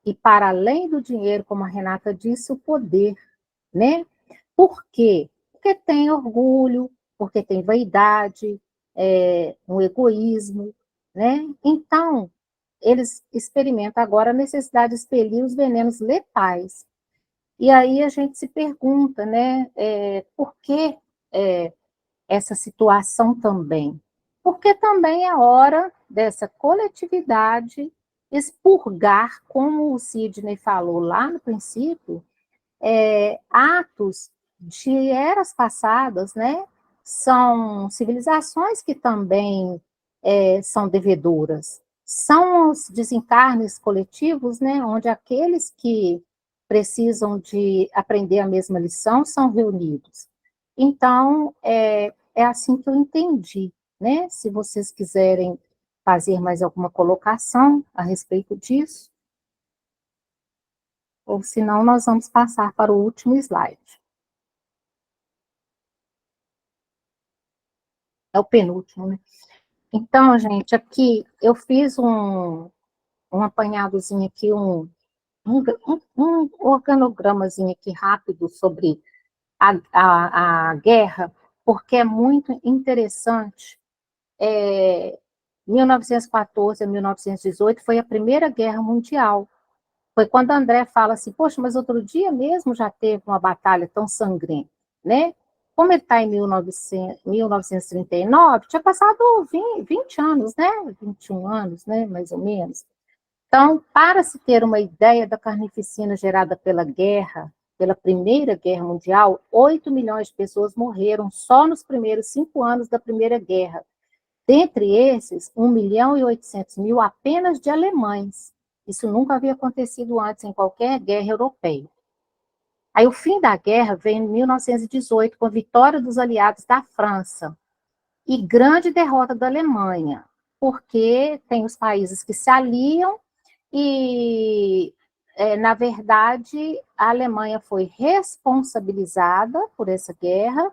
S1: e, para além do dinheiro, como a Renata disse, o poder, né? Por quê? Porque tem orgulho, porque tem vaidade, um egoísmo, né? Então, eles experimentam agora a necessidade de expelir os venenos letais. E aí a gente se pergunta, né, por que essa situação também? Porque também é hora dessa coletividade expurgar, como o Sidney falou lá no princípio, atos de eras passadas, né? São civilizações que também são devedoras. São os desencarnes coletivos, né? Onde aqueles que precisam de aprender a mesma lição são reunidos. Então, é assim que eu entendi, né? Se vocês quiserem fazer mais alguma colocação a respeito disso, ou senão nós vamos passar para o último slide. É o penúltimo, né? Então, gente, aqui eu fiz um apanhadozinho aqui, um organogramazinho aqui rápido sobre a guerra, porque é muito interessante. 1914 a 1918 foi a Primeira Guerra Mundial. Foi quando André fala assim, poxa, mas outro dia mesmo já teve uma batalha tão sangrenta, né? Como ele está em 1939, tinha passado 20 anos, né? 21 anos, né? Mais ou menos. Então, para se ter uma ideia da carnificina gerada pela guerra, pela Primeira Guerra Mundial, 8 milhões de pessoas morreram só nos primeiros 5 anos da Primeira Guerra. Dentre esses, 1 milhão e 800 mil apenas de alemães. Isso nunca havia acontecido antes em qualquer guerra europeia. Aí o fim da guerra veio em 1918, com a vitória dos aliados da França e grande derrota da Alemanha, porque tem os países que se aliam e, na verdade, a Alemanha foi responsabilizada por essa guerra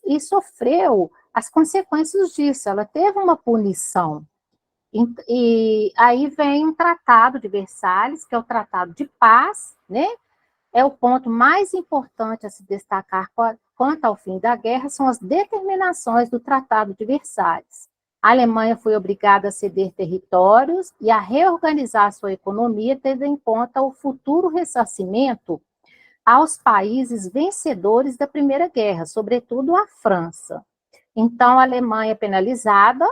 S1: e sofreu as consequências disso. Ela teve uma punição. E aí vem um tratado de Versalhes, que é o tratado de paz, né? É o ponto mais importante a se destacar quanto ao fim da guerra, são as determinações do Tratado de Versalhes. A Alemanha foi obrigada a ceder territórios e a reorganizar sua economia, tendo em conta o futuro ressarcimento aos países vencedores da Primeira Guerra, sobretudo a França. Então, a Alemanha é penalizada,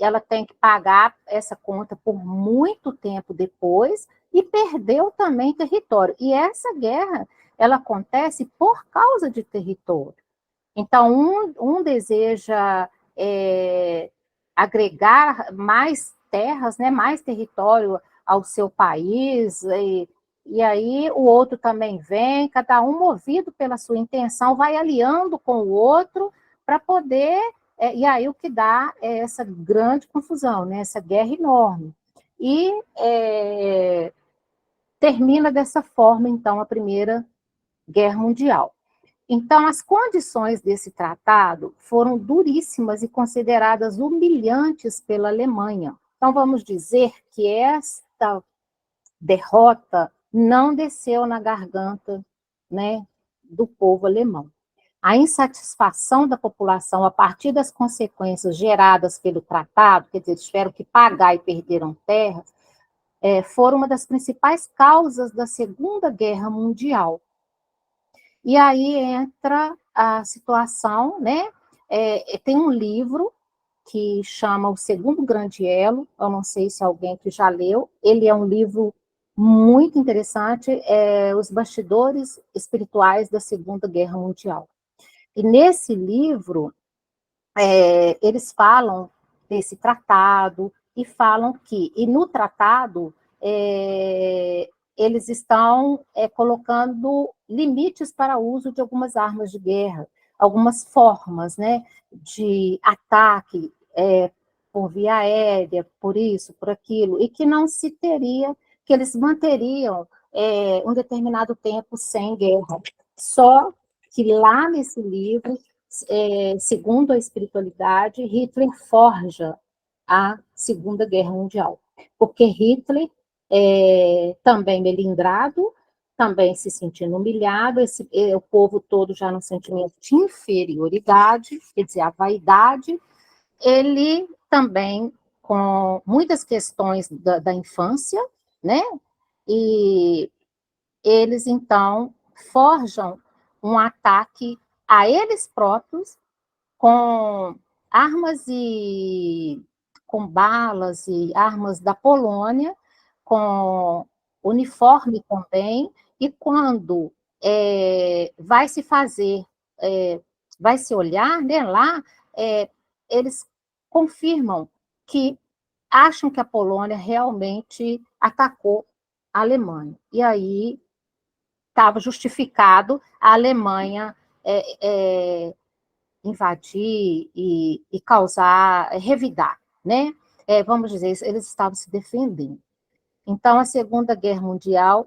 S1: ela tem que pagar essa conta por muito tempo depois e perdeu também território. E essa guerra, ela acontece por causa de território. Então, um deseja agregar mais terras, né, mais território ao seu país, e aí o outro também vem, cada um movido pela sua intenção, vai aliando com o outro para poder, e aí o que dá é essa grande confusão, né, essa guerra enorme. E termina dessa forma, então, a Primeira Guerra Mundial. Então, as condições desse tratado foram duríssimas e consideradas humilhantes pela Alemanha. Então, vamos dizer que esta derrota não desceu na garganta, né, do povo alemão. A insatisfação da população a partir das consequências geradas pelo tratado, quer dizer, eles tiveram que pagar e perderam terras, foram uma das principais causas da Segunda Guerra Mundial. E aí entra a situação, né? Tem um livro que chama O Segundo Grande Elo, eu não sei se alguém que já leu, ele é um livro muito interessante, Os Bastidores Espirituais da Segunda Guerra Mundial. E nesse livro, eles falam desse tratado e falam e no tratado, eles estão colocando limites para o uso de algumas armas de guerra, algumas formas, né, de ataque por via aérea, por isso, por aquilo, e que não se teria, que eles manteriam um determinado tempo sem guerra. Só que lá nesse livro, segundo a espiritualidade, Hitler forja a Segunda Guerra Mundial, porque Hitler, também melindrado, também se sentindo humilhado, o povo todo já no sentimento de inferioridade, quer dizer, a vaidade, ele também com muitas questões da infância, né? E eles, então, forjam um ataque a eles próprios com armas com balas e armas da Polônia, com uniforme também, e quando vai se fazer, vai se olhar, né, lá, eles confirmam que acham que a Polônia realmente atacou a Alemanha. E aí estava justificado a Alemanha invadir e causar, revidar, né? Vamos dizer, eles estavam se defendendo. Então, a Segunda Guerra Mundial,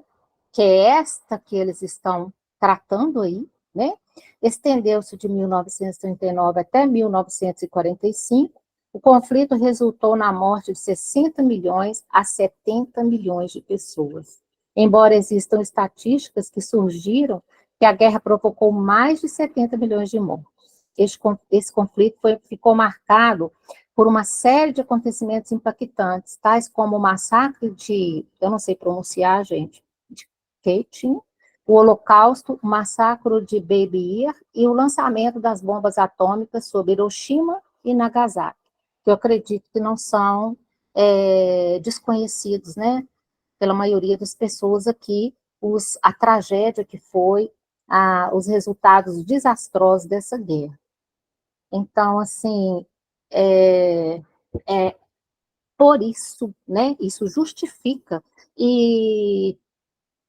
S1: que é esta que eles estão tratando aí, né? Estendeu-se de 1939 até 1945. O conflito resultou na morte de 60 milhões a 70 milhões de pessoas. Embora existam estatísticas que surgiram que a guerra provocou mais de 70 milhões de mortos. Esse conflito ficou marcado por uma série de acontecimentos impactantes, tais como o massacre de, eu não sei pronunciar, gente, de Katyn, o Holocausto, o massacre de Baby Yar e o lançamento das bombas atômicas sobre Hiroshima e Nagasaki, que eu acredito que não são desconhecidos, né, pela maioria das pessoas aqui, a tragédia que foi, os resultados desastrosos dessa guerra. Então, assim, por isso, né, isso justifica, e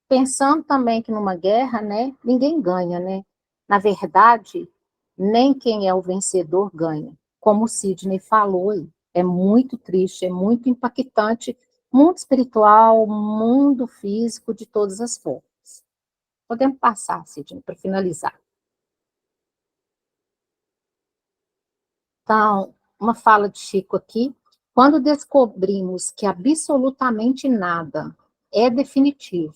S1: pensando também que numa guerra, né, ninguém ganha, né, na verdade, nem quem é o vencedor ganha, como o Sidney falou aí, é muito triste, é muito impactante, mundo espiritual, mundo físico, de todas as formas. Podemos passar, Sidney, para finalizar. Então, uma fala de Chico aqui. Quando descobrimos que absolutamente nada é definitivo,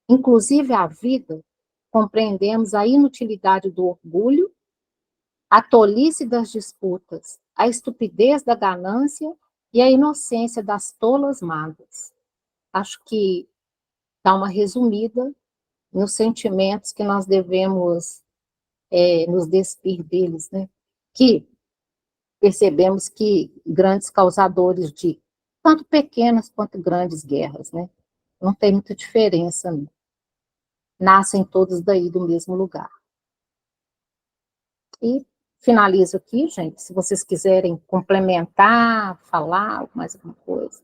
S1: inclusive a vida, compreendemos a inutilidade do orgulho, a tolice das disputas, a estupidez da ganância e a inocência das tolas mágoas. Acho que dá uma resumida nos sentimentos que nós devemos nos despir deles, né? Que percebemos que grandes causadores de tanto pequenas quanto grandes guerras, né? Não tem muita diferença, não. Nascem todos daí do mesmo lugar. E finalizo aqui, gente, se vocês quiserem complementar, falar mais alguma coisa.